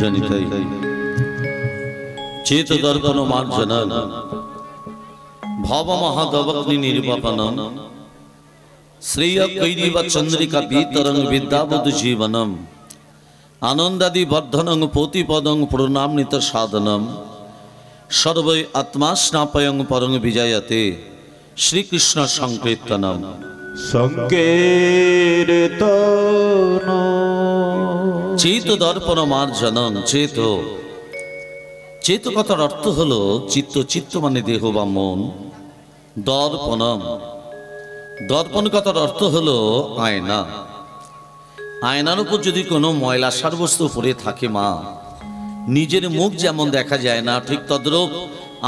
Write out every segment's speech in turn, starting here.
জনিতাই চেত দর্পণ মার্জনন ভব মহাদবগ্নি নির্বাপনম শ্রেয় কৈরিব চন্দ্রিকা বিতরং বিদ্যাবুদ্ধ জীবনম আনন্দাদি বর্ধনং প্রতিপদং প্রণামনিত সাধনম সর্বৈ আত্মা স্নাপয়ং পরং বিজয়তে শ্রীকৃষ্ণ সংকীর্তনম সংকীর্তন চেত দর্পণ মার্জনম চেত চেত কথার অর্থ হলো চিত্ত, চিত্ত মানে দেহ বা মন। দর্পণম, দর্পণ কথার অর্থ হলো আয়না। আয়নার উপর যদি কোনো ময়লা সারবস্তু পড়ে থাকে মা, নিজের মুখ যেমন দেখা যায় না, ঠিক তদ্রূপ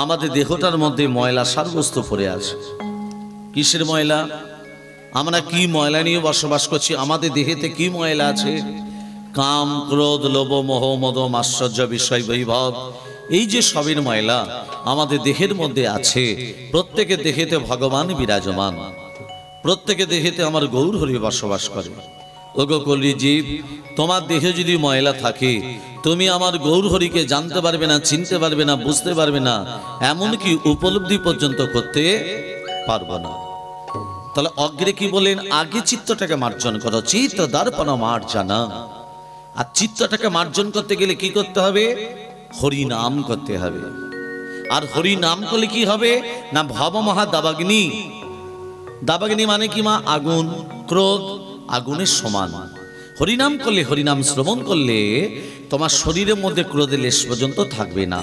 আমাদের দেহটার মধ্যে ময়লা সারবস্তু পড়ে আছে। কিসের ময়লা? আমরা কি ময়লা নিয়ে বসবাস করছি? আমাদের দেহেতে কি ময়লা আছে? কাম, ক্রোধ, লোভ, মোহ, মদ, আশ্চর্য, বিষয়, বৈভব, এই যে সবের ময়লা আমাদের দেহের মধ্যে আছে। প্রত্যেকের দেহেতে ভগবান বিরাজমান, প্রত্যেকের দেহেতে আমার গৌর হরি বসবাস করে। ওগো কলি জীব, তোমার দেহে যদি ময়লা থাকে, তুমি আমার গৌর হরিকে জানতে পারবে না, চিনতে পারবে না, বুঝতে পারবে না, এমনকি উপলব্ধি পর্যন্ত করতে পারবে না। তাহলে অগ্রে কি বলেন? আগে চিত্তটাকে মার্জন করো, চিত্ত দর্পণ মার্জনা। আর চিত্তটাকে মার্জন করতে গেলে কি করতে হবে? হরি নাম করতে হবে। আর হরি নাম করলে কি হবে না? ভব মহা দাবাগ্নি। দাবাগ্নি মানে কি মা? আগুন। ক্রোধ আগুনের সমান। হরিনাম করলে, হরিনাম শ্রবণ করলে তোমার শরীরের মধ্যে ক্রোধের লেশ পর্যন্ত থাকবে না।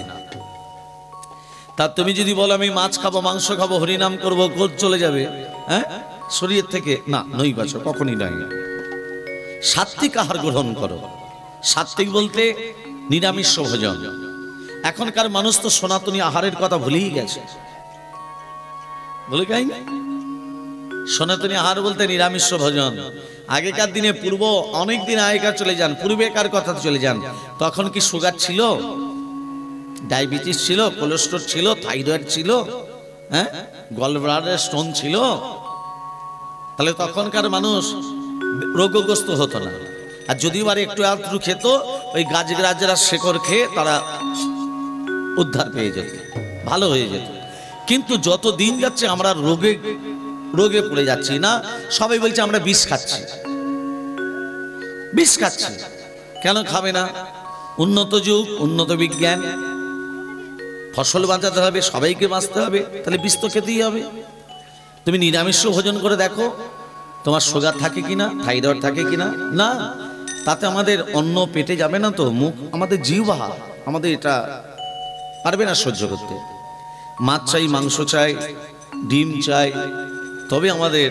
তা তুমি যদি বলো আমি মাছ খাবো, মাংস খাবো, হরিনাম করবো, ক্রোধ চলে যাবে হ্যাঁ শরীর থেকে, না, নই বাছো, কখনই নয়। সাত্বিক আহার গ্রহণ করো। সাত্বিক বলতে নিরামিষ ভোজন। এখনকার মানুষ তো সনাতনী আহারের কথা ভুলেই গেছে, বলে গাই না? সনাতনী আহার বলতে নিরামিষ ভোজন। আগেকার দিনে, পূর্ব অনেক দিন আগেকার চলে যান, পূর্বেকার কথা চলে যান, তখন কি সুগার ছিল, ডায়াবেটিস ছিল, কোলেস্ট্রল ছিল, থাইরয়েড ছিল, হ্যাঁ, গলব্লাডার স্টোন ছিল? তাহলে তখনকার মানুষ রোগগ্রস্ত হতো না। আর যদি বারে একটু আধটু খেত, ওই গাছগাছরা শেকড় খেয়ে তারা উদ্ধার পেয়ে যেত, ভালো হয়ে যেত। কিন্তু যত দিন যাচ্ছে আমরা রোগে পড়ে যাচ্ছি না। সবাই বলছে আমরা বিষ খাচ্ছি, বিষ খাচ্ছি। কেন খাবে না? উন্নত যুগ, উন্নত বিজ্ঞান, ফসল বাঁচাতে হবে, সবাইকে বাঁচতে হবে, তাহলে বিষ তো খেতেই হবে। তুমি নিরামিষ ভোজন করে দেখো তোমার সুগার থাকে কিনা, থাইরয়েড থাকে কিনা। না, তাতে আমাদের অন্ন পেটে যাবে না তো, মুখ, আমাদের জিহ্বা, আমাদের এটা পারবে না সহ্য করতে। মাছ চাই, মাংস চাই, ডিম চাই, তবে আমাদের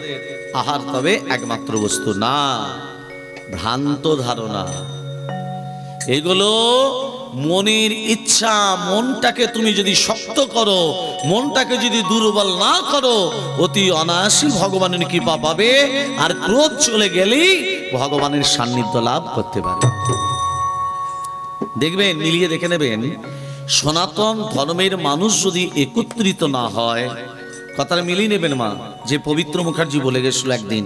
আহার, তবে একমাত্র বস্তু না। ভ্রান্ত ধারণা, এগুলো মনের ইচ্ছা। মনটাকে তুমি যদি শক্ত করো, মনটাকে যদি দুর্বল না করো, অতি অনায়াসী ভগবানের কৃপা পাবে। আর ক্রোধ চলে গেলেই ভগবানের সান্নিধ্য লাভ করতে পারে। দেখবেন, মিলিয়ে দেখে নেবেন, সনাতন ধর্মের মানুষ যদি একত্রিত না হয়, কথাটা মিলিয়ে নেবেন মা, যে পবিত্র মুখার্জি বলে গেছিল একদিন,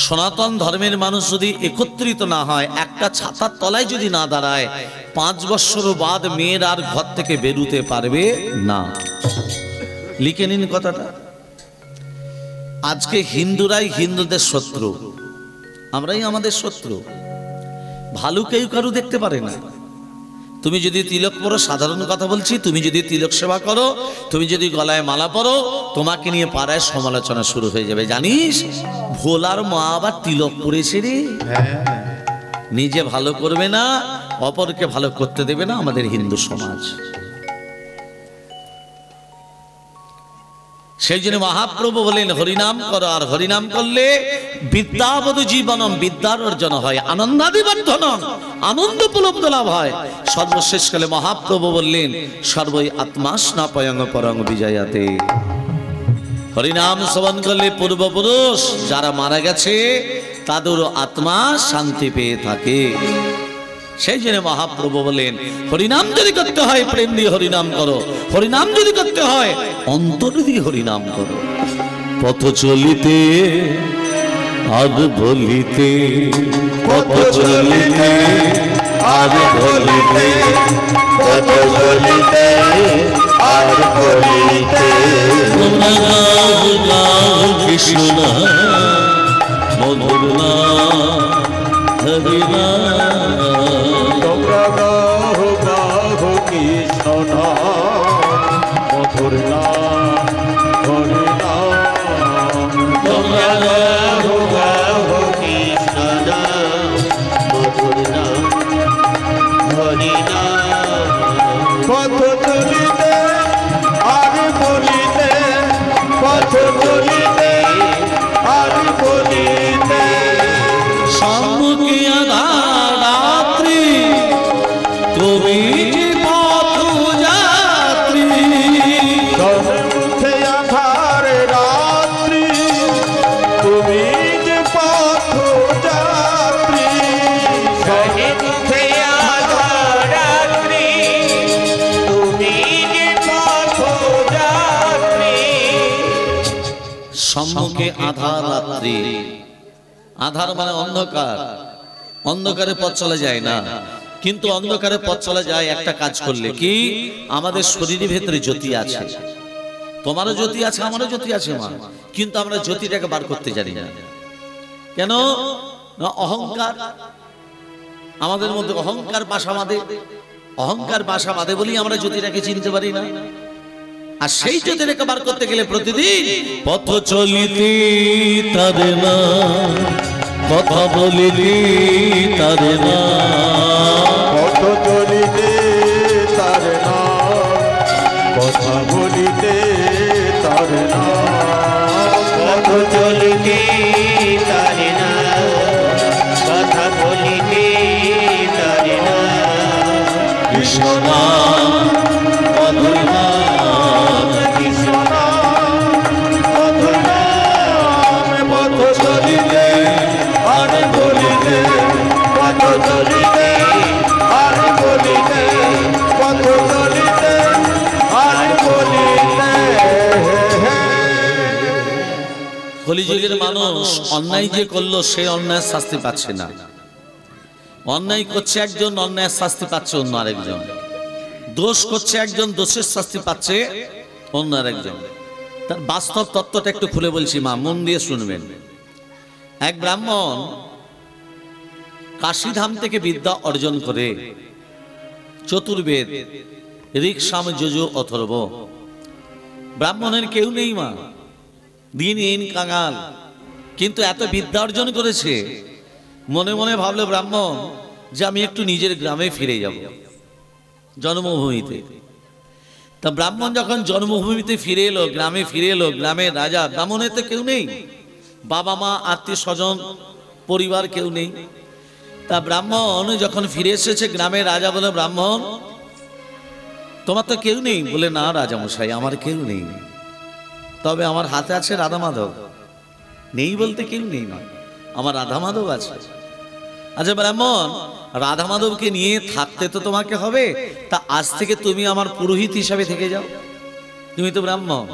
সনাতন ধর্মের মানুষ যদি একত্রিত না হয়, একটা ছাতার তলায় যদি না দাঁড়ায়, 5 বছর বাদ মেয়ের আর ঘর থেকে বেরুতে পারবে না। লিখে নিন কথাটা। আজকে হিন্দুরাই হিন্দুদের শত্রু, আমরাই আমাদের শত্রু। ভালো কেউ কারু দেখতে পারে না। তুমি যদি তিলক পরো, সাধারণ কথা বলছি, তুমি যদি তিলক সেবা করো, তুমি যদি গলায় মালা পরো, তোমাকে নিয়ে পাড়ায় সমালোচনা শুরু হয়ে যাবে। জানিস ভোলার মা আবার তিলক পরেছে রে। নিজে ভালো করবে না, অপরকে ভালো করতে দেবে না আমাদের হিন্দু সমাজ। সেই জন্য মহাপ্রভু বলেন হরিনাম করো, আর হরিনাম করলে বিদ্যাবধ জীবনম, বিদ্যার অর্জন হয়, আনন্দাদি বর্ধনম, আনন্দ উপলব্ধ লাভ হয়। সর্বশেষ কালে মহাপ্রভু বললেন সর্বই আত্মা স্নাপয়ং পরং বিজয়াতে। হরিনাম শ্রবণ করলে পূর্বপুরুষ যারা মারা গেছে তাদেরও আত্মা শান্তি পেয়ে থাকে। সেই জন্য মহাপ্রভু বলেন হরিনাম যদি করতে হয় প্রেম দিয়ে হরিনাম করো, হরিনাম যদি করতে হয় অন্তর দিয়ে হরিনাম করো। পথ চলিতে আর বলিতে, পথ চলিতে আর বলিতে, কত বলিতে আর বলিতে। তোমরা গাও গাও কৃষ্ণ নাম, মধুর নাম হরি নাম। তোমরা গাও গাও কৃষ্ণ নাম, মধুর নাম হরি নাম। তোমরা গাও গাও কৃষ্ণ নাম, মধুর নাম হরি নাম। পথ চলিতে আর বলিতে, পথ চলিতে আর বলিতে। সম্মুখে আধার রাত্রি, তুমি যে পথ যাত্রী। সম্মুখে আধার রাত্রি, তুমি যে পথ যাত্রী। সম্মুখে আধার রাত্রি, তুমি যে পথ যাত্রী। সম্মুখে আধার রাত্রি, আধার মানে অন্ধকার, অন্ধকারে পথ চলা যায় না। কিন্তু অন্ধকারে পথ চলা যায় একটা কাজ করলে, কি আমাদের শরীরের ভেতরে জ্যোতি আছে। তোমারও জ্যোতি আছে, আমারও জ্যোতি আছে মা, কিন্তু আমরা জ্যোতিটাকে বার করতে জানি না। কেন না? অহংকার আমাদের মধ্যে, অহংকার বাসা বাঁধে, অহংকার বাসা বাঁধে বলেই আমরা জ্যোতিটাকে চিনতে পারি না। আর সেই জ্যোতিটাকে বার করতে গেলে প্রতিদিন পথ চলিতে তারে না, কথা বলিতে তারে না। পথ চলিতে তার নাম, কথা বলিতে তার নাম। পথ চলিতে তার নাম, কথা বলিতে তার নাম। কৃষ্ণ নাম মধুর নাম, কৃষ্ণ নাম মধুর নাম। পথ চলিতে আর বলিতে, পথ চলিতে আর বলিতে, পথ চলিতে আর বলিতে। কলিযুগের মানুষ অন্যায় যে করলো সে অন্যায়ের শাস্তি পাচ্ছে না। অন্যায় করছে একজন, অন্যায়ের শাস্তি পাচ্ছে অন্য আরেকজন। দোষ করছে একজন, দোষের শাস্তি পাচ্ছে অন্য আরেকজন। তার বাস্তব তত্ত্বটা একটু খুলে বলছি মা, মন দিয়ে শুনবেন। এক ব্রাহ্মণ কাশীধাম থেকে বিদ্যা অর্জন করে, চতুর্বেদ ঋক সাম যজু অথর্ব। ব্রাহ্মণের কেউ নেই মা, দিনহীন কাঙাল, কিন্তু এত বিদ্যা অর্জন করেছে। মনে মনে ভাবলো ব্রাহ্মণ যে আমি একটু নিজের গ্রামে ফিরে যাব, জন্মভূমিতে। তা ব্রাহ্মণ যখন জন্মভূমিতে ফিরে এলো, গ্রামে ফিরে এলো, গ্রামের রাজা, ব্রাহ্মণের তো কেউ নেই, বাবা মা আত্মীয় স্বজন পরিবার কেউ নেই। তা ব্রাহ্মণ যখন ফিরে এসেছে গ্রামে, রাজা বলে ব্রাহ্মণ তোমার তো কেউ নেই? বলে না রাজামশাই, আমার কেউ নেই, তবে আমার হাতে আছে রাধা মাধব। নেই বলতে কেউ নেই নয়, আমার রাধা মাধব আছে। আচ্ছা ব্রাহ্মণ, রাধা মাধবকে নিয়ে থাকতে তো তোমাকে হবে, তা আজ থেকে তুমি আমার পুরোহিত হিসাবে থেকে যাও। তুমি তো ব্রাহ্মণ,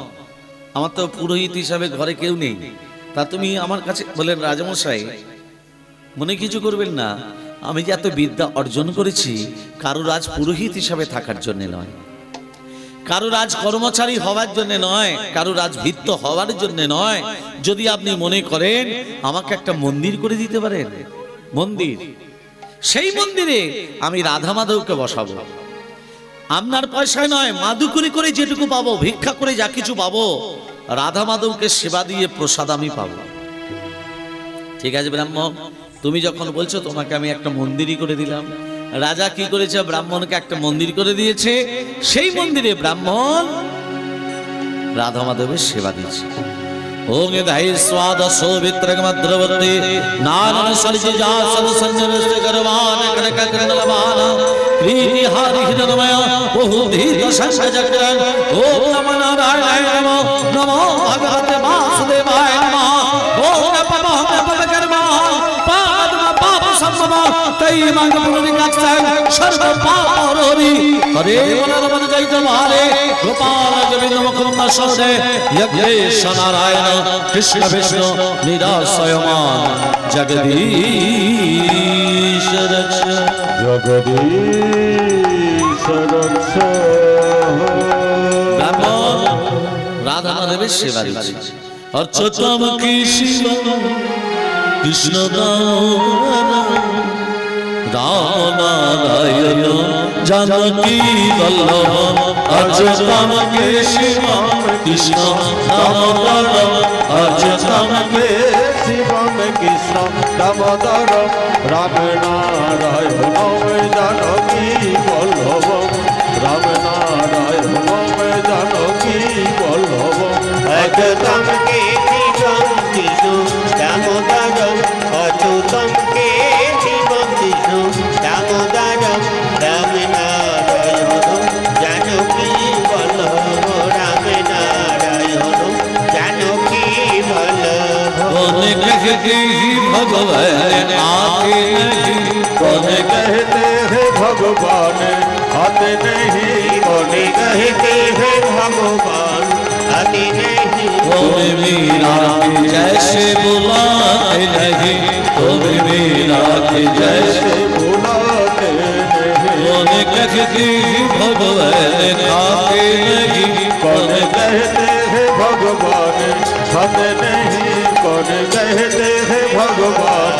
আমার তো পুরোহিত হিসাবে ঘরে কেউ নেই, তা তুমি আমার কাছে। বলেন রাজামশাই মনে কিছু করবেন না, আমি যে এত বিদ্যা অর্জন করেছি কারো রাজ পুরোহিত হিসাবে থাকার জন্য নয়, কারো রাজ কর্মচারী হওয়ার জন্য নয়, কারো রাজ ভিত্ত হওয়ার জন্য নয়। যদি আপনি মনে করেন আমাকে একটা মন্দির করে দিতে পারেন, মন্দির, সেই মন্দিরে আমি রাধা মাধবকে বসাবো। আপনার পয়সায় নয়, মাদুকুরি করে যেটুকু পাবো, ভিক্ষা করে যা কিছু পাবো, রাধা মাধবকে সেবা দিয়ে প্রসাদ আমি পাবো। ঠিক আছে ব্রাহ্মণ, তুমি যখন বলছো তোমাকে আমি একটা মন্দিরই করে দিলাম। রাজা কি করেছে? ব্রাহ্মণকে একটা মন্দির করে দিয়েছে। সেই মন্দিরে ব্রাহ্মণ রাধা মাধবের সেবা দিয়েছে। ओम दाई स्वाद सोवित्रक मद्रवती नारायण सलिजे जासन संजनस्त करवान कनक करनलवान प्रीति हारि हृदयमय बहु धीर संग जगरन ओम नमो नारायणाय नमो नमो भगवते वासुदेवाय नमः ओम नमः पवकर्मा पादम पाप संभव तई मंग पुनरिकाक्षय सर्व पापोरोरी हरे मनोरमन जय तुम्हारे गोपाल गोविंद मुकुंद सौदे यज्ञेश नारायण कृष्ण विष्णु निराश्रयमान जगदीश रक्ष। জগদীশ রক্ষ। ব্রাহ্মণ রাধা মাধবের সেবা দিচ্ছে। অর্চতম কৃষ্ণ কৃষ্ণ রাম নারায়ণ জানকী বল্লভ। অর্চতম কৃষ্ণ কৃষ্ণ দামোদর। অর্চতম শিবম কৃষ্ণ দামোদর রাম নারায়ণ জানকী বল্লভ। রাম নারায়ণ জানকী বল্লভ। অচ্যুতম কেশবম কৃষ্ণ দামোদরম। অচ্যুতম কেশবম কৃষ্ণ দামোদরম রাম নারায়ণ জানকী বল্লভ। রাম নারায়ণ জানকী বল্লভ। कोने कहते ही भगवान आते नहीं। कोने कहते हैं भगवान आते नहीं। कोने कहते हैं भगवान आते नहीं। कोने मीरा के जैसे बुलाते नहीं। कोने मीरा के जैसे बुलाते नहीं। कोने कहते ही भगवान आते नहीं। कोने कहते हैं भगवान खाते नहीं। कौन कहते हैं भगवान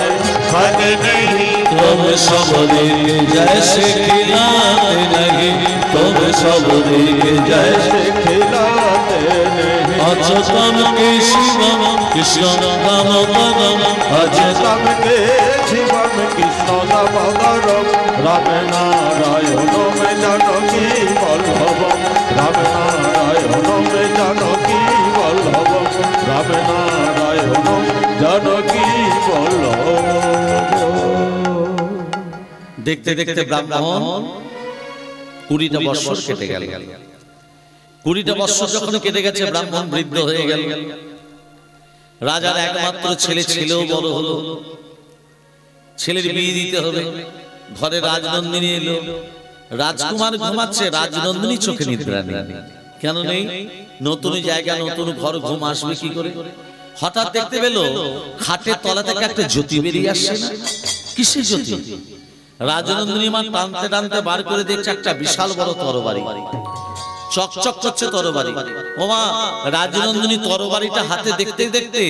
खाते नहीं। तुम सब देख जैसे खिलाते नहीं। तुम सब देख जैसे खिलाते नहीं। अच्युतम केशवम कृष्ण दामोदरम। अच्युतम केशवम कृष्ण दामोदरम राम नारायण में जानकी बल्लभ। राम नारायण में जानकी बल्लभ। राम नारायण जानकी बल्लभ। देखते देखते ब्राह्मण 20টা বছর কেটে গেল। 20টা বছর যখন কেটে গেছে ব্রাহ্মণ বৃদ্ধ হয়ে গেল। রাজার একমাত্র ছেলে ছেলেও বড় হলো। ছেলের বিয়ে দিতে হবে। ঘরে রাজনন্দিনী এলো। রাজকুমার ঘুমাচ্ছে, রাজনন্দিনী চোখে নিদ্রা নেই। কেন নেই? নতুন জায়গা নতুন ঘর, ঘুম আসবে কি করে? হঠাৎ দেখতে পেল খাটের তলা থেকে একটা জ্যোতি বেরিয়ে আসছে না। কিসের জ্যোতি? রাজনন্দিনী মা টানতে টানতে বার করে দেখছে একটা বিশাল বড় তরবারি, চকচক করছে তরবারি। ওমা, রাজনন্দিনী তরবারিটা হাতে দেখতে দেখতে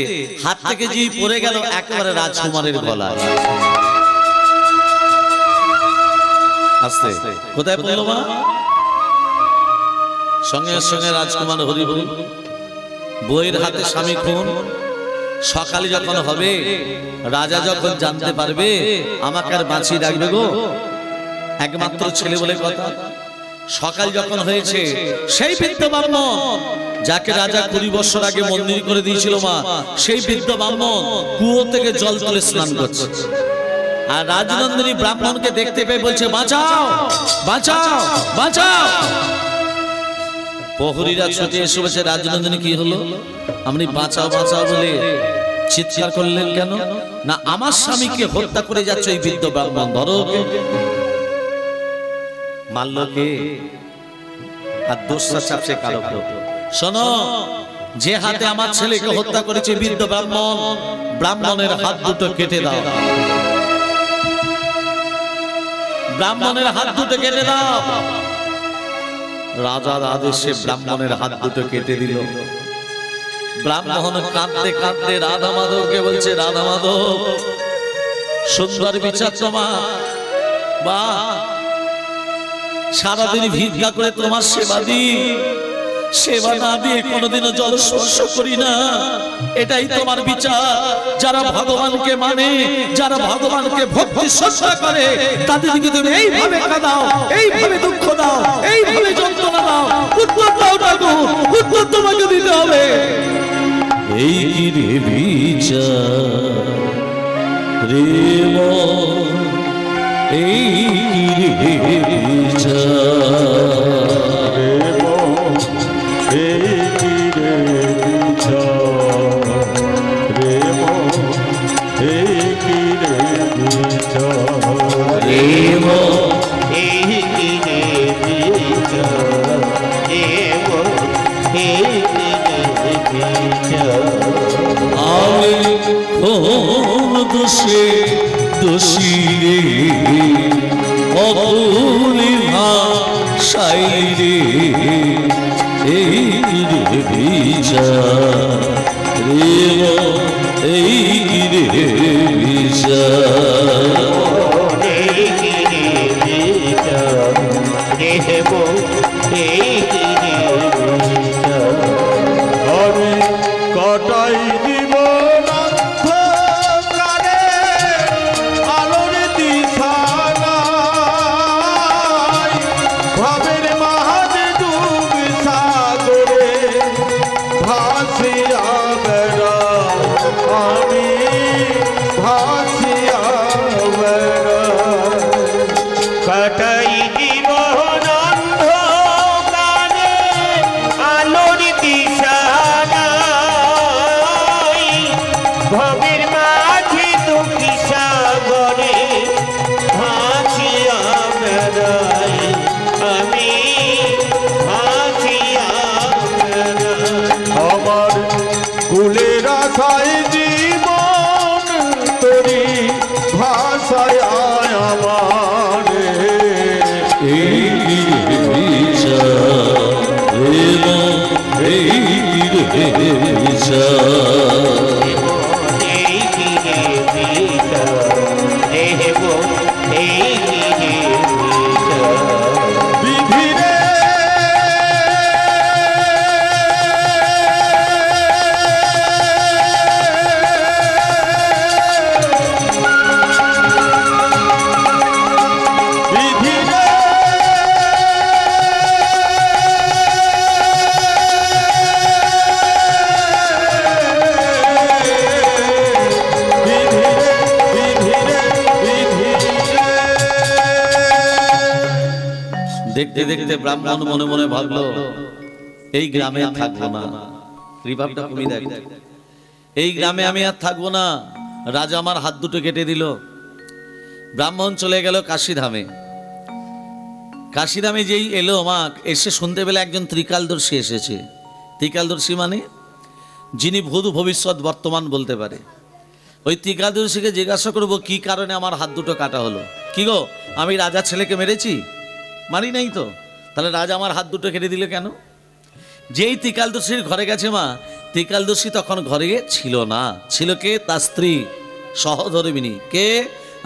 হাত থেকে যে পড়ে গেল একেবারে রাজকুমারের গলায়। আস্তে কোথায় পড়লো মা? সঙ্গে সঙ্গে রাজকুমার হরি বল। বইয়ের হাতে স্বামী খুন। সকালে যখন হবে, রাজা যখন জানতে পারবে, আমাকে আর বাঁচিয়ে রাখবে গো। একমাত্র ছেলে বলে কথা। সকাল যখন হয়েছে, সেই বৃদ্ধ ব্রাহ্মণ যাকে রাজা 20 বছর আগে মন্দির করে দিয়েছিল মা, সেই বৃদ্ধ ব্রাহ্মণ কুয়ো থেকে জল তুলে স্নান করছে। আর রাজনন্দিনী ব্রাহ্মণকে দেখতে পেয়ে বলছে, বাঁচাও বাঁচাও বাঁচাও। প্রহরীরা ছুটে এসে বলছে, রাজনন্দিনী কি হলো? আপনি বাঁচাও বাঁচাও বলে চিৎকার করলেন কেন? না, আমার স্বামীকে হত্যা করে যাচ্ছে ওই বৃদ্ধ ব্রাহ্মণ। ধরো ওকে। মারল কে? আর দোষটা চাপছে কার উপর? শোনো, যে হাতে আমার ছেলেকে হত্যা করেছে বৃদ্ধ ব্রাহ্মণ, ব্রাহ্মণের হাত দুটো কেটে দাও। ব্রাহ্মণের হাত দুটো কেটে দাও। রাজার আদেশে ব্রাহ্মণের হাত দুটো কেটে দিল। ব্রাহ্মণ কাঁদতে কাঁদতে রাধা মাধবকে বলছে, রাধা মাধব, সুন্দর বিচার তোমার। বা সারাদিন ভিক্ষা করে তোমার সেবা দিই, সেবা না দিয়ে কোনোদিনও জল স্পর্শ করি না। এটাই তোমার বিচার? যারা ভগবানকে মানে, যারা ভগবানকে ভক্তি শ্রদ্ধা করে, তাদেরকে তুমি এইভাবে কাঁদাও, এইভাবে দুঃখ দাও, এইভাবে যন্ত্রণা দাও? উত্তর দাও ঠাকুর, উত্তর তোমাকে দিতে হবে। এই কি রে বিচার রে মন, এই কি রে বিচার রে মন, এই কি রে বিচার রে মন, এই কি রে বিচার রে মন, এই কি রে বিচার রে মন, এই কি রে বিচার। আমি কোন দোষে দোষী রে, রে এই রে বিচার রে মন এই রে বিচার আমি কটাই জীবন অন্ধকারে, আলোর দিশা নাই, ভাবের মাঝে ডুব সাগরে ভাসিয়া বেড়াই, আমি ভাসিয়া বেড়াই। কাটাই জীবন অন্ধকারে, আলোর দিশা নাই, ভবের মাঝে দুঃখী সাগরে ভাসিয়া বেড়াই, আমি ভাসিয়া বেড়াই। আমার কুলের আশায় জীবন তরি ভাষায় আমার এই রে বিচার রে মন এই রে বিচার বিধিরে বিধিরে দেখতে দেখতে ব্রাহ্মণ মনে মনে ভাবলো এই গ্রামে আর থাকবো না। রিভাবটা কমিয়ে দেখ। এই গ্রামে আমি আর থাকবো না। রাজা আমার হাত দুটো কেটে দিল। ব্রাহ্মণ চলে গেল কাশীধামে। কাশীধামে যেই এলো মা, এসে শুনতে পেলে একজন ত্রিকালদর্শী এসেছে। ত্রিকালদর্শী মানে যিনি ভূত ভবিষ্যৎ বর্তমান বলতে পারে। ওই ত্রিকালদর্শীকে জিজ্ঞাসা করবো কি কারণে আমার হাত দুটো কাটা হলো। কি গো, আমি রাজার ছেলেকে মেরেছি? মারি নাই তো, তাহলে রাজা আমার হাত দুটো কেটে দিল কেন? যেই ত্রিকালদর্শীর ঘরে গেছে মা, ত্রিকালদর্শী তখন ঘরে ছিল না। ছিল কে? তার স্ত্রী সহধর্মিণী। কে?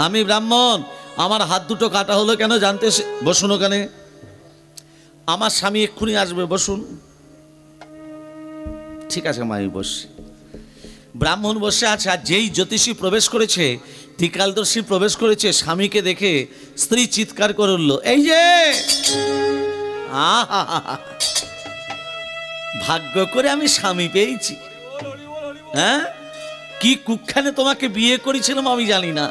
আমি ব্রাহ্মণ, আমার হাত দুটো কাটা হলো কেন জানতে বসুন ওখানে। আমার স্বামী এক্ষুনি আসবে, বসুন। ঠিক আছে মা, আমি বসছি। ব্রাহ্মণ বসে আছে। আর যেই জ্যোতিষী প্রবেশ করেছে, ত্রিকালদর্শী প্রবেশ করেছে, স্বামীকে দেখে স্ত্রী চিৎকার করে উঠল, এই যে ভাগ্য করে আমি স্বামী পেয়েছি। হ্যাঁ, কি কুক্ষানে তোমাকে বিয়ে করেছিলাম আমি জানি না।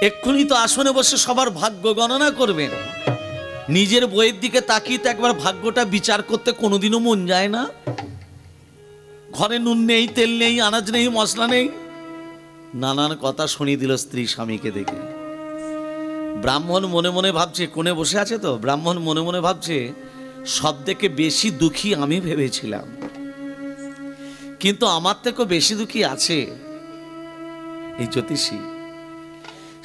এক্ষুনি তো আসনে বসে সবার ভাগ্য গণনা করবেন। নিজের বইয়ের দিকে তাকিয়ে তো একবার ভাগ্যটা বিচার করতে কোনোদিনও মন যায় না। ঘরে নুন নেই, তেল নেই, আনাজ নেই, মশলা নেই, নানান কথা শুনিয়ে দিল স্ত্রী স্বামীকে দেখে। ব্রাহ্মণ মনে মনে ভাবছে, কোণে বসে আছে তো, ব্রাহ্মণ মনে মনে ভাবছে সব থেকে বেশি দুঃখী আমি ভেবেছিলাম, কিন্তু আমার থেকেও বেশি দুঃখী আছে এই জ্যোতিষী।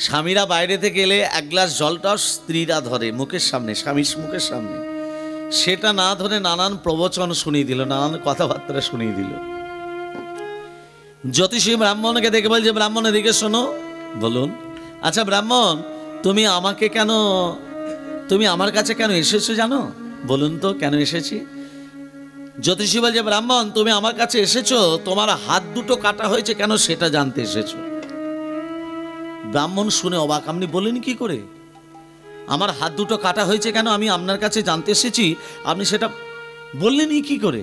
স্বামীরা বাইরে থেকে এলে এক গ্লাস জলটা স্ত্রীরা ধরে মুখের সামনে, স্বামীর মুখের সামনে, সেটা না ধরে নানান প্রবচন শুনিয়ে দিল, নানান কথাবার্তা শুনিয়ে দিল। জ্যোতিষী ব্রাহ্মণকে দেখে বলছে, ব্রাহ্মণ এদিকে শোনো। বলুন। আচ্ছা ব্রাহ্মণ, তুমি আমাকে কেন, তুমি আমার কাছে কেন এসেছো জানো? বলুন তো কেন এসেছি। জ্যোতিষী বলছে, ব্রাহ্মণ তুমি আমার কাছে এসেছো, তোমার হাত দুটো কাটা হয়েছে কেন সেটা জানতে এসেছো। ব্রাহ্মণ শুনে অবাক, আপনি বলেন কি করে? আমার হাত দুটো কাটা হয়েছে কেন আমি আপনার কাছে জানতে এসেছি, আপনি সেটা বললেনই কি করে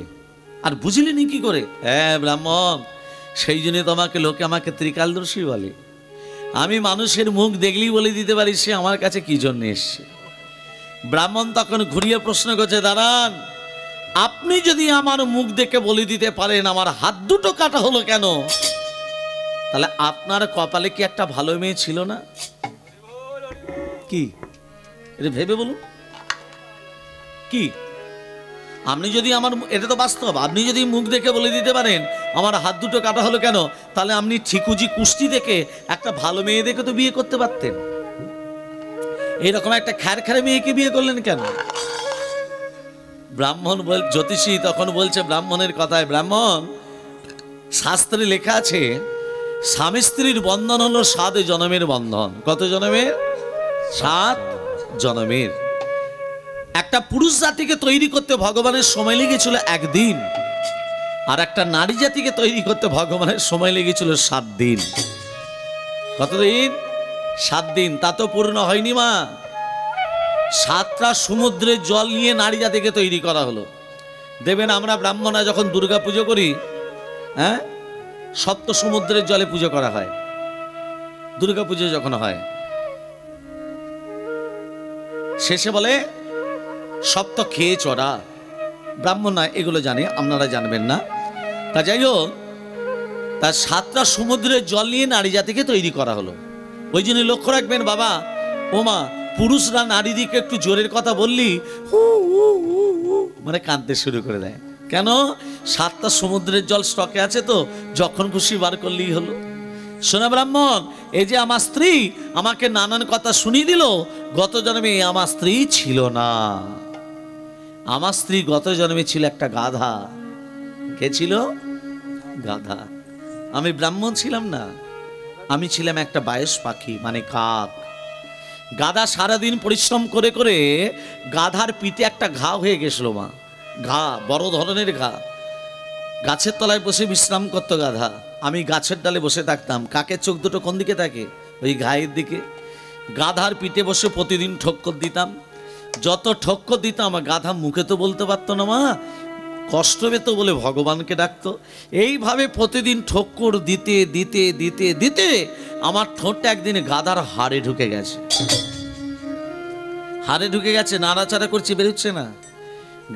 আর বুঝলেনই কি করে? হ্যাঁ ব্রাহ্মণ, সেই জন্য তোমাকে লোকে আমাকে ত্রিকালদর্শী বলে। আমি মানুষের মুখ দেখলেই বলে দিতে পারি সে আমার কাছে কি জন্য এসছে। ব্রাহ্মণ তখন ঘুরিয়ে প্রশ্ন করছে, দাঁড়ান, আপনি যদি আমার মুখ দেখে বলে দিতে পারেন আমার হাত দুটো কাটা হলো কেন, তাহলে আপনার কপালে কি একটা ভালো মেয়ে ছিল না? কি এটা ভেবে বলুন। কি আপনি যদি আমার, এটা তো বাস্তব, আপনি যদি মুখ দেখে বলে দিতে পারেন আমার হাত দুটো কাটা হলো কেন, তাহলে আপনি ঠিকুজি কুস্তি দেখে একটা ভালো মেয়ে দেখে তো বিয়ে করতে পারতেন। এইরকম একটা খ্যার খ্যারে মেয়েকে বিয়ে করলেন কেন? ব্রাহ্মণ জ্যোতিষী তখন বলছে ব্রাহ্মণের কথায়, ব্রাহ্মণ, শাস্ত্রে লেখা আছে স্বামী স্ত্রীর বন্ধন হলো 7 জন্মের বন্ধন। কত জন্মের? 7 জন্মের। একটা পুরুষ জাতিকে তৈরি করতে ভগবানের সময় লেগেছিল 1 দিন, আর একটা নারী জাতিকে তৈরি করতে ভগবানের সময় লেগেছিল 7 দিন। কতদিন? 7 দিন। তা তো পূর্ণ হয়নি মা। 7টা সমুদ্রের জল নিয়ে নারী জাতিকে তৈরি করা হলো। দেবেন আমরা ব্রাহ্মণরা যখন দুর্গা পুজো করি, হ্যাঁ, 7 সমুদ্রের জলে পুজো করা হয়। দুর্গা পুজো যখন হয় শেষে বলে 7 খেয়ে চড়া। ব্রাহ্মণ না এগুলো জানে, আপনারা জানবেন না। তা যাই হোক, তার 7টা সমুদ্রের জল নিয়ে নারী জাতিকে তৈরি করা হলো। ওই জন্য লক্ষ্য রাখবেন বাবা ও মা, পুরুষরা নারীদিকে একটু জোরের কথা বললি মানে কাঁদতে শুরু করে দেয়। কেন? 7টা সমুদ্রের জল স্টকে আছে, তো যখন খুশি বার করলেই হলো। শোনা ব্রাহ্মণ, এই যে আমার স্ত্রী আমাকে নানান কথা শুনিয়ে দিল, গত জন্মে আমার স্ত্রী ছিল না। আমার স্ত্রী গত জন্মে ছিল একটা গাধা। কে ছিল? গাধা। আমি ব্রাহ্মণ ছিলাম না, আমি ছিলাম একটা বায়স পাখি, মানে কাক। গাধা সারাদিন পরিশ্রম করে করে গাধার পিঠে একটা ঘা হয়ে গেছিল মা। ঘা, বড় ধরনের ঘা। গাছের তলায় বসে বিশ্রাম করতো গাধা। আমি গাছের ডালে বসে থাকতাম। কাকের চোখ দুটো কোন দিকে থাকে? ওই ঘায়ের দিকে। গাধার পিঠে বসে প্রতিদিন ঠক্কর দিতাম। যত ঠক্কর দিতাম গাধা মুখে তো বলতে পারতো না মা, কষ্ট পেত বলে ভগবানকে ডাকতো। এইভাবে প্রতিদিন ঠক্কর দিতে দিতে দিতে দিতে আমার ঠোঁটটা একদিন গাধার হাড়ে ঢুকে গেছে। হাড়ে ঢুকে গেছে, নাড়াচাড়া করছে, বেরোচ্ছে না।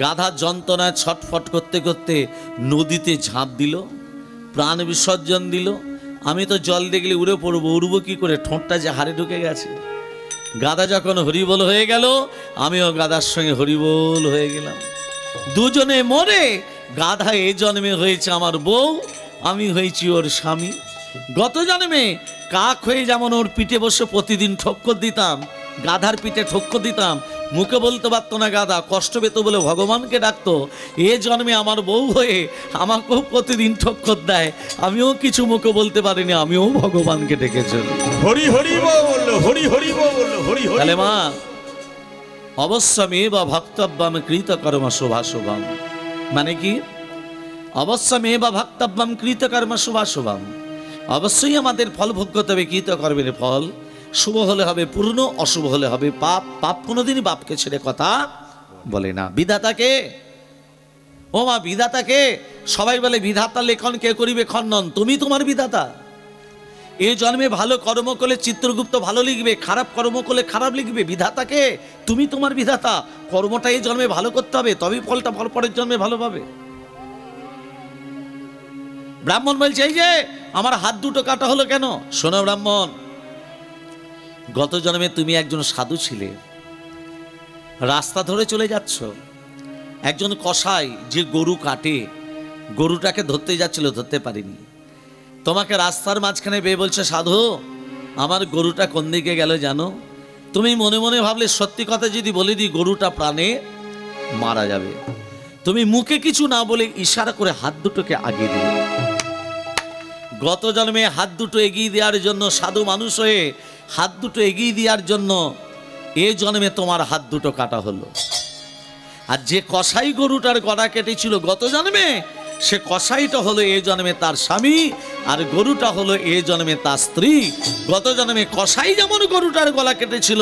গাধার যন্ত্রণায় ছটফট করতে করতে নদীতে ঝাঁপ দিল, প্রাণ বিসর্জন দিল। আমি তো জল দেখলে উড়ে পড়বো, উড়বো কি করে? ঠোঁটটা যে হাড়ে ঢুকে গেছে। গাধা যখন হরিবোল হয়ে গেল, আমিও গাধার সঙ্গে হরিবোল হয়ে গেলাম। দুজনে মরে। গাধা এ জন্মে হয়েছে আমার বউ, আমি হয়েছি ওর স্বামী। গত জন্মে কাক হয়ে যেমন ওর পিঠে বসে প্রতিদিন ঠক্কর দিতাম, গাধার পিঠে ঠক্কর দিতাম, মুখে বলতে পারতো না গাধা, কষ্ট পেত বলে ভগবানকে ডাকতো। এ জন্মে আমার বউ হয়ে আমাকেও প্রতিদিন ঠক্কর দেয়, আমিও কিছু মুখে বলতে পারিনি, আমিও ভগবানকে ডেকেছি। হরি হরি বল, হরি হরি বল, হরি হরি। তাহলে মা, অবশ্যমেব ভক্তব্যম কৃতকর্ম শুভাশুভম, মানে কি? অবশ্যমেব ভক্তব্যম কৃতকর্ম শুভাশুভম, অবশ্যই আমাদের ফল ভোগ করতে হবে কৃতকর্মের ফল। শুভ হলে হবে পূর্ণ, অশুভ হলে হবে পাপ। পাপ কোনোদিনই বাপকে ছেড়ে কথা বলে না। বিধাতাকে, ও মা, বিধাতাকে সবাই বলে বিধাতা লেখন কে করিবে খণ্ডন, তুমি তোমার বিধাতা। এই জন্মে ভালো কর্ম করলে চিত্রগুপ্ত ভালো লিখবে, খারাপ কর্ম করলে খারাপ লিখবে। বিধাতাকে, তুমি তোমার বিধাতা। কর্মটা এই জন্মে ভালো করতে হবে, তবেই ফলটা পরের জন্মে ভালো পাবে। ব্রাহ্মণ বলছে এই যে আমার হাত দুটো কাটা হলো কেন? শোনো ব্রাহ্মণ, গত জন্মে তুমি একজন সাধু ছিলে, রাস্তা ধরে চলে যাচ্ছ, একজন কসাই যে গরু কাটে, গরুটাকে ধরতে যাচ্ছিল, ধরতে পারিনি। তোমাকে রাস্তার মাঝখানে বেয়ে বলছে, সাধু আমার গরুটা কোন দিকে গেল জানো? তুমি মনে মনে ভাবলে সত্যি কথা যদি বলে দিই গরুটা প্রাণে মারা যাবে। তুমি মুখে কিছু না বলে ইশারা করে হাত দুটোকে আগিয়ে দিলে। গত জন্মে হাত দুটো এগিয়ে দেওয়ার জন্য, সাধু মানুষ হয়ে হাত দুটো এগিয়ে দেওয়ার জন্য এ জন্মে তোমার হাত দুটো কাটা হলো। আর যে কসাই গরুটার গলা কেটেছিল গত জন্মে, সে কসাইটা হলো এ জন্মে তার স্বামী, আর গরুটা হলো এ জন্মে তার স্ত্রী। গত জন্মে কসাই যেমন গরুটার গলা কেটেছিল,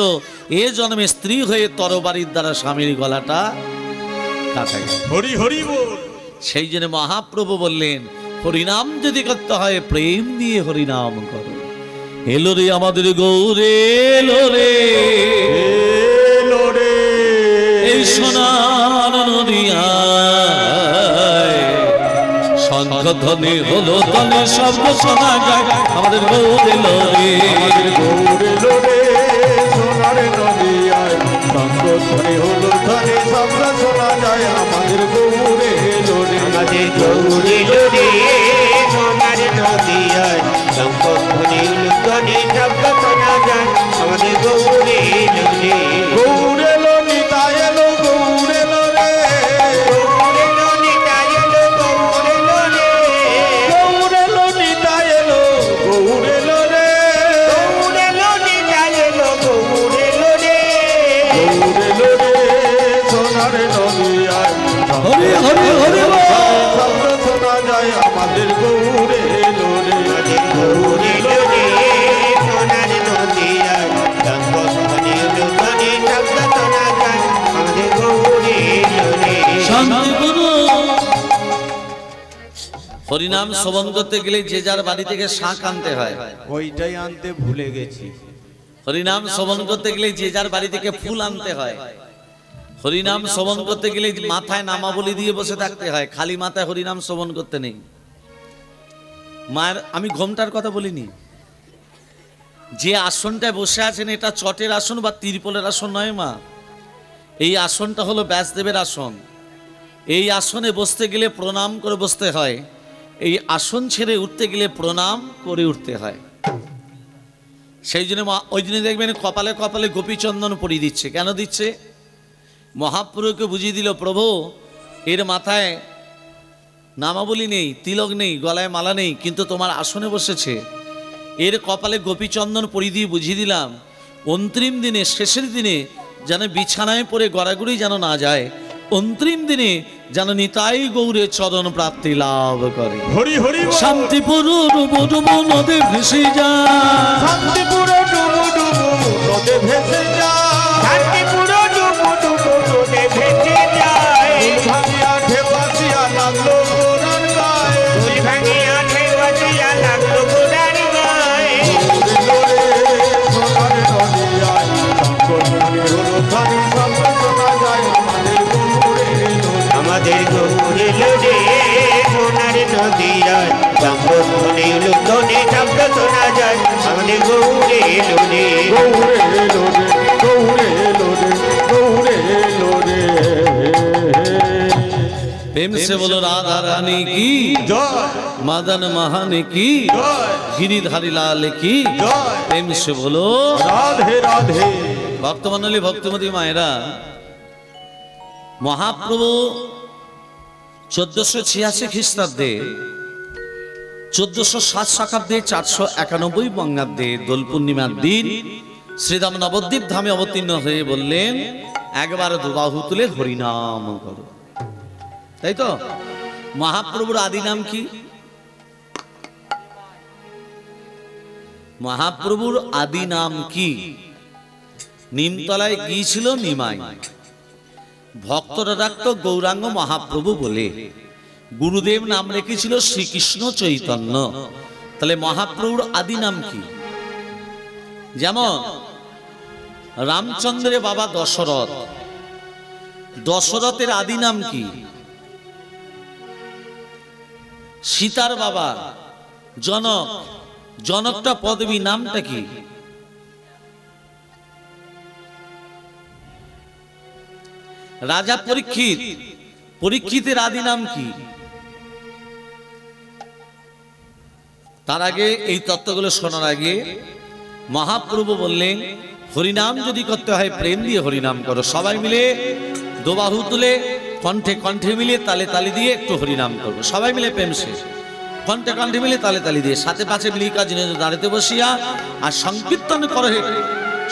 এ জন্মে স্ত্রী হয়ে তরবারির দ্বারা স্বামীর গলাটা কাটা গেল। হরি হরি বল। সেই জন্য মহাপ্রভু বললেন, হরিনাম যদি করতে হয় প্রেম দিয়ে হরিনাম করো। এলো রে আমাদের গৌরে, এলো রে, এলো রে এই সোনার নদিয়ায়, শঙ্খ ধ্বনি হলো তনে শব্দ শোনা যায়, আমাদের গৌর এলো রে, গৌর এলো রে, সোনার নদিয়ায়, শঙ্খ ধ্বনি হলো ধ্বনি শব্দ শোনা যায়, আমাদের গৌর এলো রে, আমাদের গৌর এলো রে, সোনার নদিয়ায়, শঙ্খ ধ্বনি ধ্বনি শব্দ শোনা যায়, আমাদের গৌর এলো রে। গৌর এলো নিতাই এলো, গৌর এলো রে, গৌরে লোরে সোনার নদিয়ায় হরি হরি হরি বল। শব্দ শোনা যায় আমাদের গৌরে লোরে গৌরে লোরে সোনার নদিয়ায় শঙ্খধ্বনি উলুধ্বনি শব্দ শোনা যায় আমাদের গৌরে লোরে। শান্তি গুরু। হরিনাম শ্রবণ করতে গেলে যে যার বাড়ি থেকে শাঁখ আনতে হয়। ওইটাই আনতে ভুলে গেছি। হরিনাম শ্রবণ করতে গেলে যে যার বাড়ি থেকে ফুল আনতে হয়। হরিনাম শ্রবণ করতে গেলে মাথায় নামাবলি দিয়ে বসে থাকতে হয়, খালি মাথায় হরিনাম শ্রবণ করতে নেই। মায়ের আমি ঘোমটার কথা বলিনি, যে আসনটায় বসে আছেন এটা চটের আসন বা তিরপলের আসন নয় মা, এই আসনটা হলো ব্যাসদেবের আসন। এই আসনে বসতে গেলে প্রণাম করে বসতে হয়, এই আসন ছেড়ে উঠতে গেলে প্রণাম করে উঠতে হয়। সেই জন্য ওই জন্য দেখবেন কপালে কপালে গোপীচন্দন পরিয়ে দিচ্ছে। কেন দিচ্ছে? মহাপ্রভুকে বুঝিয়ে দিল, প্রভু এর মাথায় নামাবলি নেই, তিলক নেই, গলায় মালা নেই, কিন্তু তোমার আসনে বসেছে, এর কপালে গোপীচন্দন পরিয়ে দিয়ে বুঝিয়ে দিলাম অন্তিম দিনে, শেষের দিনে যেন বিছানায় পড়ে গড়াগড়ি যেন না যায়, অন্তিম দিনে যেন নিতাই গৌরে চরণ প্রাপ্তি লাভ করে। হরি হরি বল। শান্তিপুর ডুবু ডুবু নদে ভেসে যায়, শান্তিপুরে ডুবু ডুবু নদে ভেসে যায়, শান্তিপুর ডুবু ডুবু নদে ভেসে যায়, ভাঙিয়া ঢেউয়াশিয়া লাগলো গোরার গায়ে, ফুল ভাঙিয়া ঢেউয়াশিয়া লাগলো গোরার গায়ে। গৌরে লোরে সোনার নদিয়ায় শঙ্খধ্বনি উলুধ্বনি শব্দ শোনা যায় আমাদের গৌরে লোরে। আমাদের গৌরে লোরে সোনার নদিয়ায় শঙ্খধ্বনি উলুধ্বনি শব্দ শোনা যায় আমাদের গৌরে লোরে। গৌরে লোরে গৌরে লোরে গৌরে লোরে। प्रेम से बोलो राधा रानी की জয় मदन महान की জয় गिरिधारी लाल की জয়। प्रेम से बोलो। রাধে রাধে। ভক্তমণ্ডলী ভক্তমতী মায়েরা, মহাপ্রভু 1486 খ্রিস্টাব্দে 1407 শকাব্দে 491 বঙ্গাব্দে দোল পূর্ণিমার দিন শ্রীরাম নবদ্বীপ ধামে অবতীর্ণ হয়ে বললেন, একবার দুবাহু তুলে হরিনাম করো। তাই তো? মহাপ্রভুর আদি নাম কি? মহাপ্রভুর আদি নাম কি? নিমতলায় গিয়েছিল নিমাই, ভক্তরা ডাকত গৌরাঙ্গ মহাপ্রভু বলে। গুরুদেব নাম রেখেছিল শ্রীকৃষ্ণ চৈতন্য। তাহলে মহাপ্রভুর আদি নাম কি? যেমন রামচন্দ্রের বাবা দশরথ, দশরথের আদি নাম কি? সীতার বাবা জনক, জনকটা পদবী, নামটা কি? রাজা পরীক্ষিত, পরীক্ষিতের আদি নাম কি? তার আগে এই তত্ত্বগুলো শোনার আগে মহাপ্রভু বললেন, হরিনাম যদি করতে হয় প্রেম দিয়ে হরিনাম করো। সবাই মিলে দোবাহু তুলে কণ্ঠে কণ্ঠে মিলিয়ে তালে তালি দিয়ে একটু হরিনাম করবো। সবাই মিলে প্রেম সে কণ্ঠে কণ্ঠে মিলে তালে তালি দিয়ে সাথে পাশে মিলিয়ে কাজ দাঁড়িতে বসিয়া আর সংকীর্তন করে,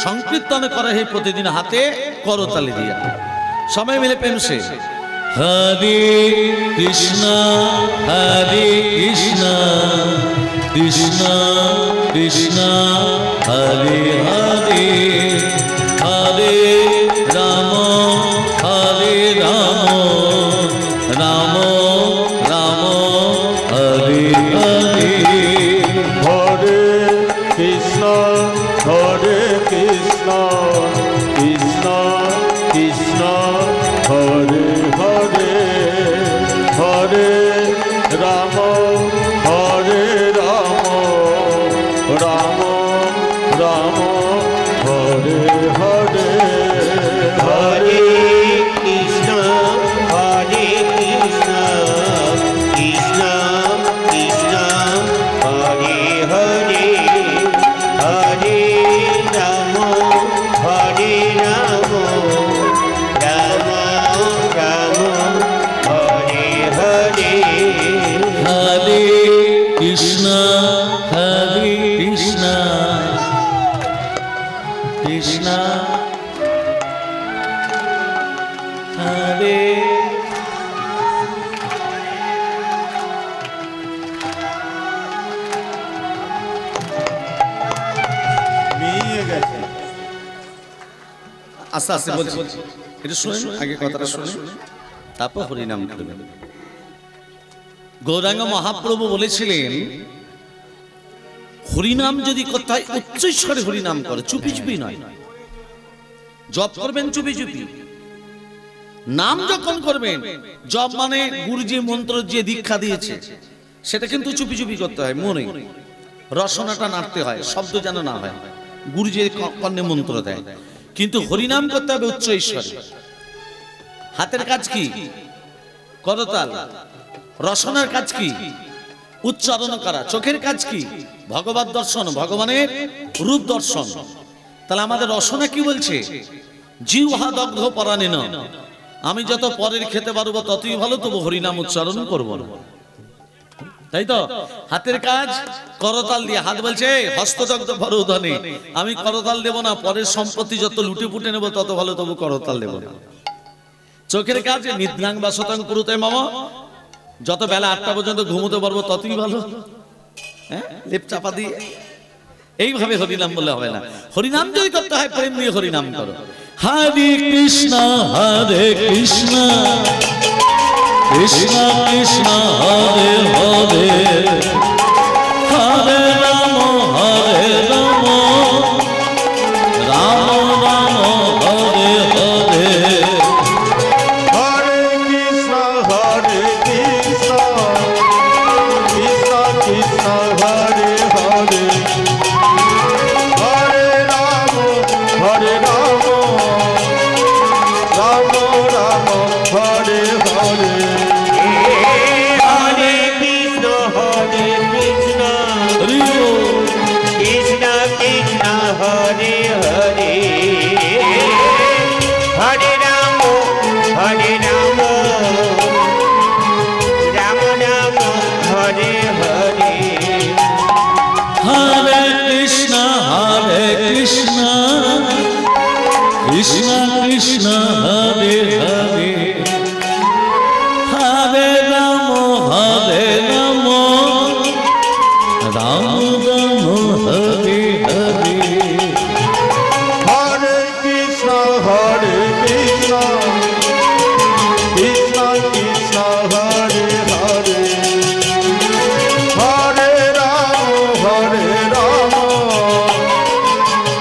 সংকীর্তন করে হে প্রতিদিন হাতে করতালি দিয়া সবাই মিলে প্রেম সে হরে কৃষ্ণ হরে কৃষ্ণ কৃষ্ণ কৃষ্ণ হরে হরে হরে রাম হরে রাম রাম রাম হরে হরে। হরে কৃষ্ণ হরে কৃষ্ণ কৃষ্ণ কৃষ্ণ হরে হরে হরে রাম হরে রাম রাম রাম হরে হরে হরে কৃষ্ণ হরে কৃষ্ণ কৃষ্ণ কৃষ্ণ হরে হরে হরে রাম হরে রাম রাম আস্তে আস্তে বলছি, এটা শুনেন, আগে কথাটা শুনে তারপর হরিনাম করবেন। গৌরাঙ্গ মহাপ্রভু বলেছিলেন, হরিনাম যদি করতে হয় উচ্চস্বরে হরিনাম করে, চুপি চুপি নয়। জপ করবেন চুপি চুপি, নাম যখন করবেন, জপ মানে গুরু যে মন্ত্র যে দীক্ষা দিয়েছে সেটা কিন্তু চুপি চুপি করতে হয়, মনে রসনাটা নাড়তে হয়, শব্দ যেন না হয়, গুরু যে কর্ণে মন্ত্র দেয়। কিন্তু হরিনাম করতে হবে উচ্চ ঈশ্বরে। হাতের কাজ কি? করতাল। রসনার কাজ কি? উচ্চারণ করা। চোখের কাজ কি? ভগবত দর্শন, ভগবানের রূপ দর্শন। তাহলে আমাদের রসনা কি বলছে? জিহ্বা দগ্ধ পরাণেন, আমি যত পরের খেতে পারবো ততই ভালো, তবু হরিনাম উচ্চারণ করবো না। তাই তো? হাতের কাজ করতাল দিয়ে, হাত বলছে হস্তদগ্ধ পরোধনে, আমি করতাল দেব না, পরের সম্পত্তি যত লুটে পুটে নেবো তত ভালো, তবু করতাল দেব না। চোখের কাজ নিদ্রাং বাসতাং কুরুতে মামা, যত বেলা 8টা পর্যন্ত ঘুমোতে পারবো ততই ভালো, হ্যাঁ, লেপ চাপা দিয়ে। এইভাবে হরিনাম বললে হবে না। হরিনাম যদি করতে হয় প্রেম দিয়ে হরিনাম করো। হরে কৃষ্ণ হরে কৃষ্ণ কৃষ্ণ কৃষ্ণ হরে হরে, হরে রাম রাম রাম হরে হরে। হরে কৃষ্ণ কৃষ্ণ কৃষ্ণ হরে হরে, হরে রাম রাম রাম হরে হরে। হরে কৃষ্ণ কৃষ্ণ কৃষ্ণ কৃষ্ণ হরে হরে, হরে রাম রাম রাম হরে হরে। হরে কৃষ্ণ কৃষ্ণ কৃষ্ণ হরে হরে, হরে রাম রাম রাম হরে হরে। হরে কৃষ্ণ কৃষ্ণ কৃষ্ণ কৃষ্ণ হরে হরে, হরে রাম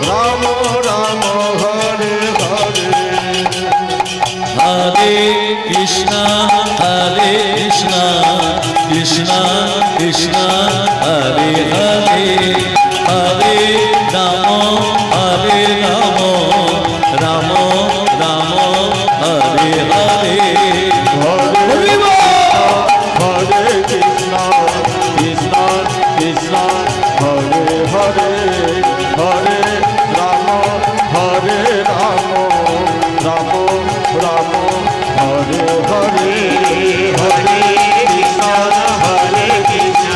রাম রাম হরে হরে। হরে কৃষ্ণ কৃষ্ণ কৃষ্ণ হরে হরে, হরে রাম রাম রাম হরে হরে। হরে কৃষ্ণ কৃষ্ণ কৃষ্ণ হরে হরে, হরে রাম রাম রাম হরে হরে। হরে কৃষ্ণ কৃষ্ণ কৃষ্ণ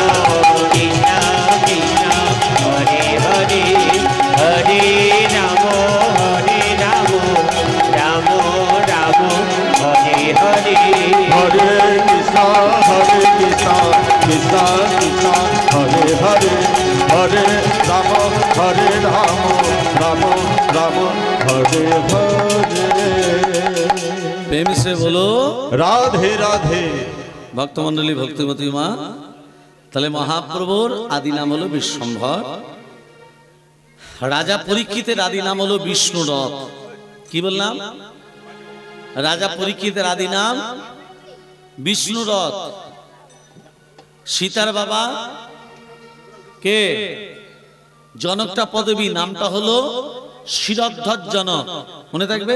কৃষ্ণ হরে হরে, হরে রাম রাম রাম হরে হরে। হরে কৃষ্ণ কৃষ্ণ কৃষ্ণ হরে হরে, হরে রাম রাম রাম হরে হরে। প্রেম সে বলো রাধে রাধে। ভক্তমন্ডলী, ভক্তিমতী মা, তাহলে মহাপ্রভুর আদি নাম হলো বিশ্বম্ভর। রাজা পরীক্ষিতের আদি নাম হলো বিষ্ণুরথ। কি বললাম? রাজা পরীক্ষিতের আদি নাম বিষ্ণুরথ। সীতার বাবা কে? জনকটা পদবী, নামটা হলো শিরধ্বজ জনক। মনে থাকবে,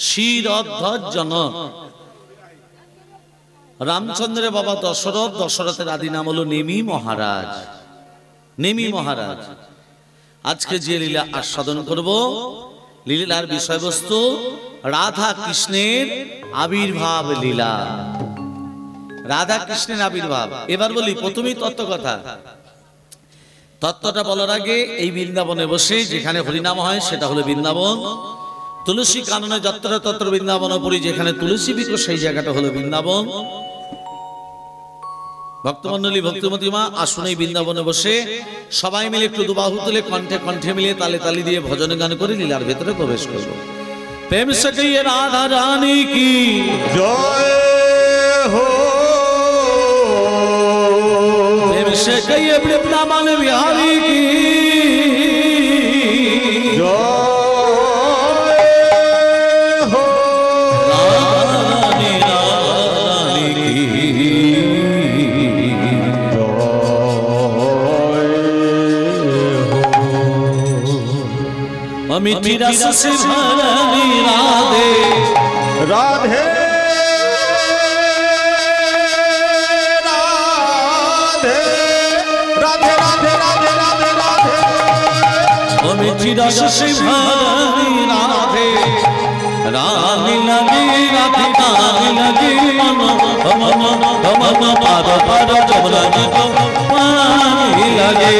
শিরধ্বজ জনক। রামচন্দ্রের বাবা দশরথ, দশরথের আদি নাম হলো নেমি মহারাজ। নেমি মহারাজ। আজকে যে লীলা আস্বাদন করব, লীলার বিষয়বস্তু রাধা কৃষ্ণের আবির্ভাব লীলা। রাধা কৃষ্ণের আবির্ভাব। এবার বলি প্রথমেই তত্ত্ব কথা। তত্ত্বটা বলার আগে, এই বৃন্দাবনে বসে যেখানে হরিনাম হয় সেটা হলো বৃন্দাবন। তুলসী কাননে যত্র তত্র বৃন্দাবনপুরী, যেখানে তুলসী বিকো সেই জায়গাটা হলো বৃন্দাবন। ভক্তমন্ডলী, ভক্তিমতী মা, আসুন এই বৃন্দাবনে বসে সবাই মিলে একটু দুবাহু তুলে কণ্ঠে কণ্ঠে মিলিয়ে তালে তালি দিয়ে ভজন গান করে লীলার ভেতরে প্রবেশ করব। प्रेम से कहिए राधा रानी की जय हो। प्रेम से कहिए वृंदावन बिहारी की जय हो। रानी रानी की अमिठी रस से भरी राधे राधे राधे राधे राधे राधे राधे अमिठी रस से भरी राधे रानी लगी राधे रानी लगी मन पार पार जब लगी तो पानी लगे।